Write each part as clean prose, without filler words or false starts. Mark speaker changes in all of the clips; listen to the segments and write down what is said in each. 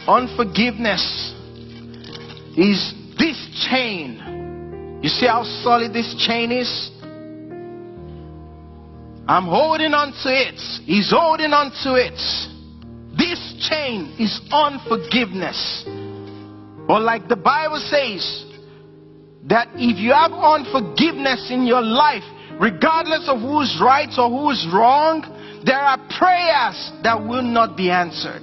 Speaker 1: Unforgiveness is this chain. You see how solid this chain is? I'm holding on to it. He's holding on to it. This chain is unforgiveness. Or like the Bible says, that if you have unforgiveness in your life, regardless of who's right or who's wrong, there are prayers that will not be answered.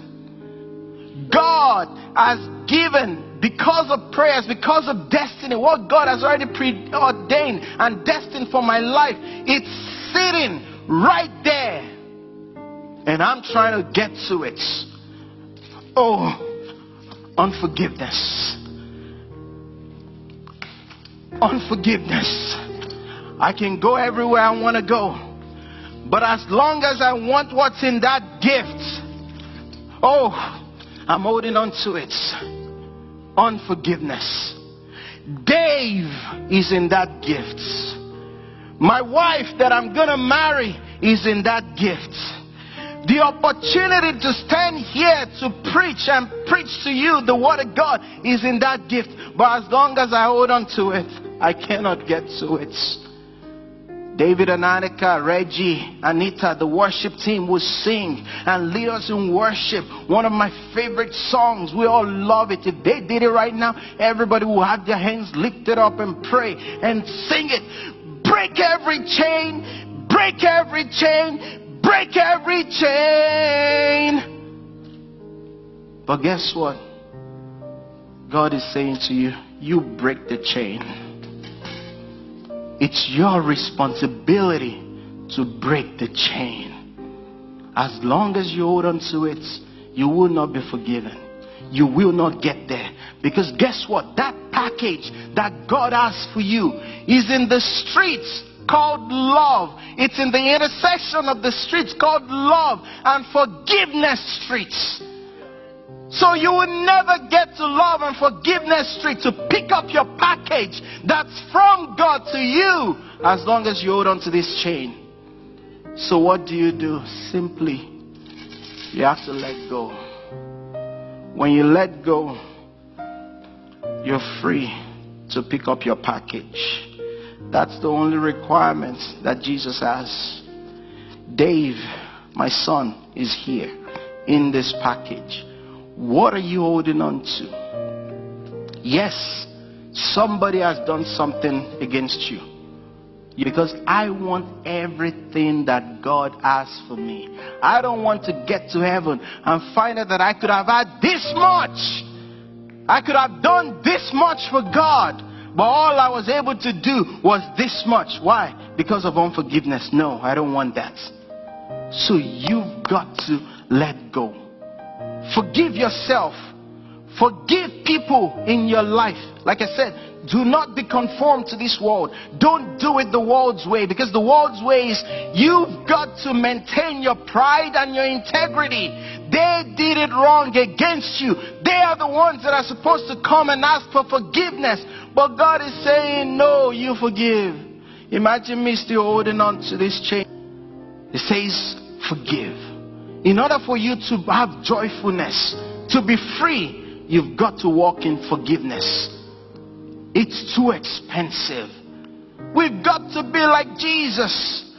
Speaker 1: God has given, because of prayers, because of destiny, what God has already preordained and destined for my life, it's sitting right there, and I'm trying to get to it. Oh, unforgiveness. Unforgiveness. I can go everywhere I want to go, but as long as I want what's in that gift, oh, I'm holding on to it. Unforgiveness. Dave is in that gift. My wife that I'm gonna marry is in that gift. The opportunity to stand here to preach and preach to you the word of God is in that gift. But as long as I hold on to it, I cannot get to it. David and Annika, Reggie, Anita, the worship team will sing and lead us in worship. One of my favorite songs. We all love it. If they did it right now, everybody will have their hands lifted up and pray and sing it. Break every chain, break every chain, break every chain. But guess what? God is saying to you, you break the chain. It's your responsibility to break the chain. As long as you hold on to it, you will not be forgiven. You will not get there. Because guess what? That package that God has for you is in the streets called love. It's in the intersection of the streets called love and forgiveness streets. So you will never get to love and forgiveness street to pick up your package that's from God to you, as long as you hold on to this chain. So what do? Simply, you have to let go. When you let go, you're free to pick up your package. That's the only requirement that Jesus has. Dave, my son, is here in this package. What are you holding on to? Yes, somebody has done something against you. Because I want everything that God has for me. I don't want to get to heaven and find out that I could have had this much. I could have done this much for God. But all I was able to do was this much. Why? Because of unforgiveness. No, I don't want that. So you've got to let go. Forgive yourself. Forgive people in your life. Like I said, do not be conformed to this world. Don't do it the world's way, because the world's way is you've got to maintain your pride and your integrity. They did it wrong against you. They are the ones that are supposed to come and ask for forgiveness. But God is saying, no, you forgive. Imagine me still holding on to this chain. It says, forgive. In order for you to have joyfulness, to be free, you've got to walk in forgiveness. It's too expensive. We've got to be like Jesus,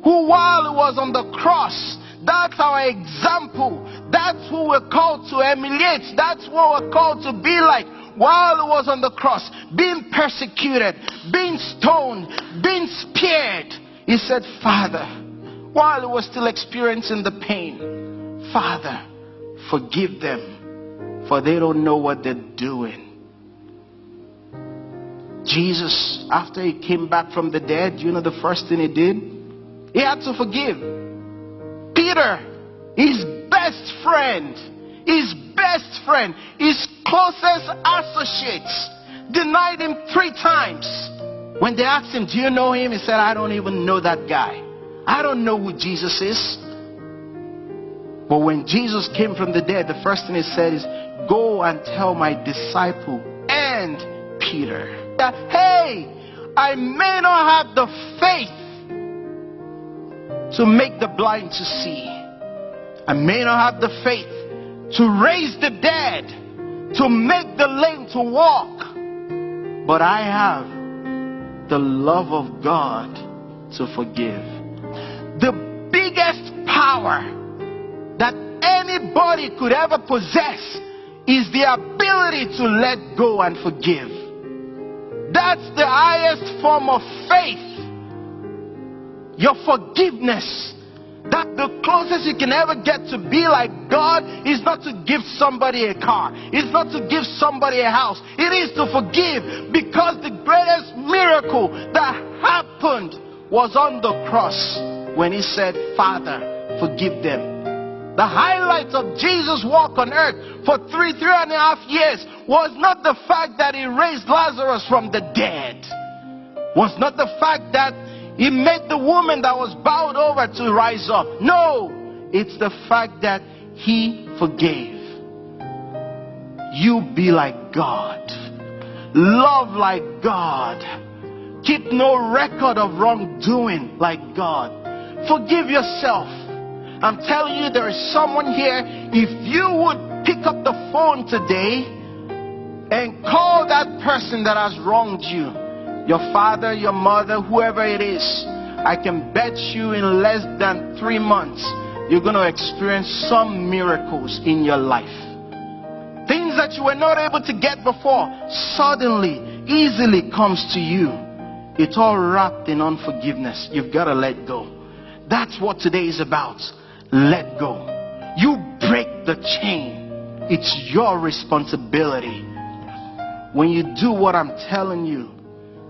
Speaker 1: who while he was on the cross, that's our example. That's who we're called to emulate. That's what we're called to be like. While he was on the cross, being persecuted, being stoned, being speared, he said, Father, while he was still experiencing the pain, Father, forgive them, for they don't know what they're doing. Jesus, after he came back from the dead, you know the first thing he did? He had to forgive. Peter, his best friend, his closest associates, denied him 3 times. When they asked him, do you know him? He said, I don't even know that guy. I don't know who Jesus is. But when Jesus came from the dead, the first thing he said is, go and tell my disciple and Peter that, hey, I may not have the faith to make the blind to see. I may not have the faith to raise the dead, to make the lame to walk. But I have the love of God to forgive. The biggest power that anybody could ever possess is the ability to let go and forgive. That's the highest form of faith. Your forgiveness. That the closest you can ever get to be like God is not to give somebody a car. It's not to give somebody a house. It is to forgive, because the greatest miracle that happened was on the cross when he said, Father, forgive them. The highlight of Jesus' walk on earth for three and a half years was not the fact that he raised Lazarus from the dead. Was not the fact that he made the woman that was bowed over to rise up. No, it's the fact that he forgave. You be like God. Love like God. Keep no record of wrongdoing like God. Forgive yourself. I'm telling you, there is someone here, if you would pick up the phone today and call that person that has wronged you, your father, your mother, whoever it is, I can bet you in less than 3 months, you're going to experience some miracles in your life. Things that you were not able to get before, suddenly, easily comes to you. It's all wrapped in unforgiveness. You've got to let go. That's what today is about. Let go. You break the chain. It's your responsibility. When you do what I'm telling you,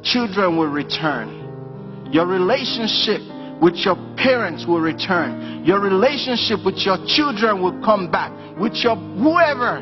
Speaker 1: children will return. Your relationship with your parents will return. Your relationship with your children will come back. With your whoever